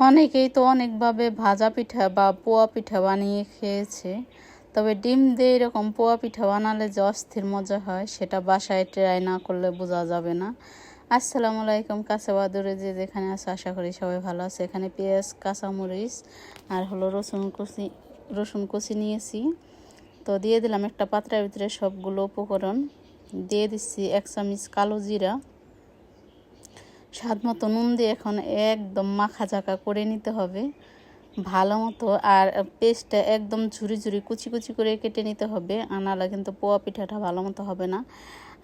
অনেকেই তো অনেকভাবে ভাজা পিঠা বা পোয়া পিঠা বানিয়ে খেয়েছে, তবে ডিম দিয়ে এরকম পোয়া পিঠা বানালে যে অস্থির মজা হয় সেটা বাসায় ট্রাই না করলে বোঝা যাবে না। আসসালামু আলাইকুম, কাছে বাদুরে যে যেখানে আছে আশা করি সবাই ভালো আছে। এখানে পেঁয়াজ, কাঁচামরিচ আর হলো রসুন কুচি নিয়েছি। তো দিয়ে দিলাম একটা পাত্রের ভিতরে সবগুলো উপকরণ। দিয়ে দিচ্ছি 1 চামচ কালো জিরা, স্বাদ মতো নুন দিয়ে এখন একদম মাখা ঝাঁকা করে নিতে হবে ভালো মতো। আর পেস্টটা একদম ঝুরি ঝুরি কুচি কুচি করে কেটে নিতে হবে, আনালে কিন্তু পোয়া পিঠাটা ভালো মতো হবে না।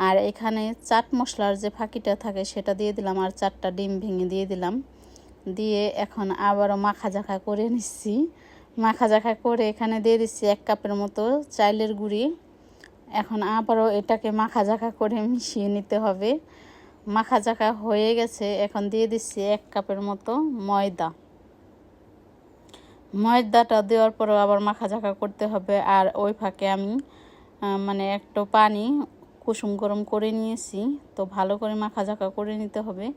আর এখানে চাট মশলার যে ফাঁকিটা থাকে সেটা দিয়ে দিলাম, আর 4টা ডিম ভেঙে দিয়ে দিলাম। দিয়ে এখন আবারও মাখা ঝাঁকা করে নিচ্ছি। মাখা ঝাঁকা করে এখানে দিয়ে দিচ্ছি 1 কাপের মতো চাইলের গুঁড়ি। এখন আবারও এটাকে মাখা ঝাঁকা করে মিশিয়ে নিতে হবে। মাখা ঝাঁকা হয়ে গেছে, এখন দিয়ে দিচ্ছি 1 কাপের মতো ময়দাটা দেওয়ার পরেও আবার মাখা ঝাঁকা করতে হবে। আর ওই ফাঁকে আমি একটু পানি কুসুম গরম করে নিয়েছি, তো ভালো করে মাখা ঝাঁকা করে নিতে হবে।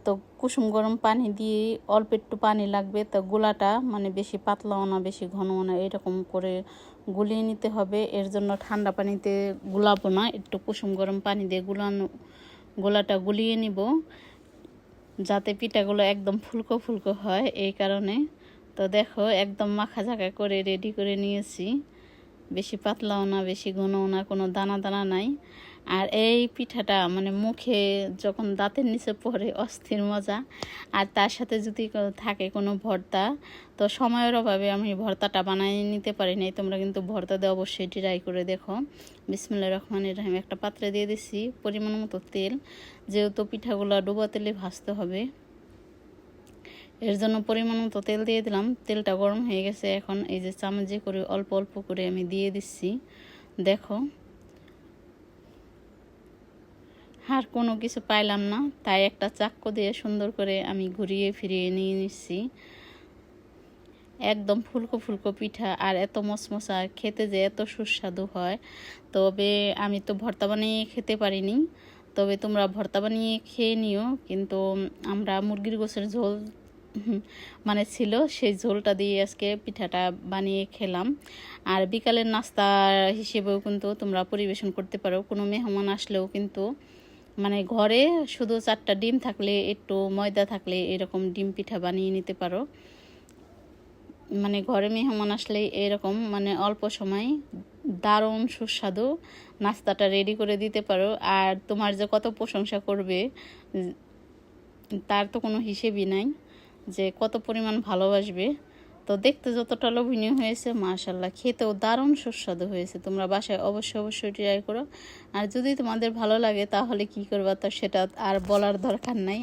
তো কুসুম গরম পানি দিয়ে অল্প একটু পানি লাগবে, তো গোলাটা বেশি পাতলাও না বেশি ঘনও না, এরকম করে গুলিয়ে নিতে হবে। এর জন্য ঠান্ডা পানিতে গুলাবো না, একটু কুসুম গরম পানি দিয়ে গোলাটা গুলিয়ে নিব, যাতে পিঠাগুলো একদম ফুলকো ফুলকো হয়, এই কারণে। তো দেখো একদম মাখা ঝাঁকা করে রেডি করে নিয়েছি, বেশি পাতলাও না বেশি ঘনও না, কোনো দানা দানা নাই। আর এই পিঠাটা মুখে যখন দাঁতের নিচে পড়ে অস্থির মজা। আর তার সাথে যদি থাকে কোনো ভর্তা, তো সময়ের অভাবে আমি ভর্তাটা বানিয়ে নিতে পারি নাই। তোমরা কিন্তু ভর্তা দিয়ে অবশ্যই ট্রাই করে দেখো। বিসমিল্লাহির রহমানির রহিম। একটা পাত্রে দিয়ে দিছি পরিমাণ মতো তেল, যেহেতু পিঠাগুলো ডুবা তেলে ভাজতে হবে, এর জন্য পরিমাণ মতো তেল দিয়ে দিলাম। তেলটা গরম হয়ে গেছে, এখন এই যে চামচে করে অল্প অল্প করে আমি দিয়ে দিচ্ছি। দেখো আর কোনো কিছু পাইলাম না, তাই একটা চাক্কু দিয়ে সুন্দর করে আমি ঘুরিয়ে ফিরিয়ে নিয়ে নিচ্ছি। একদম ফুলকো ফুলকো পিঠা, আর এত মচমচা, খেতে যে এত সুস্বাদু হয়। তবে আমি তো ভর্তা বানিয়ে খেতে পারিনি, তবে তোমরা ভর্তা বানিয়ে খেয়ে নিও। কিন্তু আমরা মুরগির গোশের ঝোল ছিল, সেই ঝোলটা দিয়ে আজকে পিঠাটা বানিয়ে খেলাম। আর বিকালের নাস্তা হিসেবেও কিন্তু তোমরা পরিবেশন করতে পারো। কোনো মেহমান আসলেও কিন্তু ঘরে শুধু 4টা ডিম থাকলে, একটু ময়দা থাকলে এরকম ডিম পিঠা বানিয়ে নিতে পারো। ঘরে মেহমান আসলে এরকম অল্প সময় দারুণ সুস্বাদু নাস্তাটা রেডি করে দিতে পারো। আর তোমার যে কত প্রশংসা করবে তার তো কোনো হিসেবই নাই, যে কত পরিমাণ ভালোবাসবে। তো দেখতে যতটা লোভনীয় হয়েছে, মাশাআল্লাহ খেতেও দারুণ সুস্বাদু হয়েছে। তোমরা বাসায় অবশ্যই ট্রাই করো। আর যদি তোমাদের ভালো লাগে তাহলে কি করবা, তা সেটা আর বলার দরকার নাই।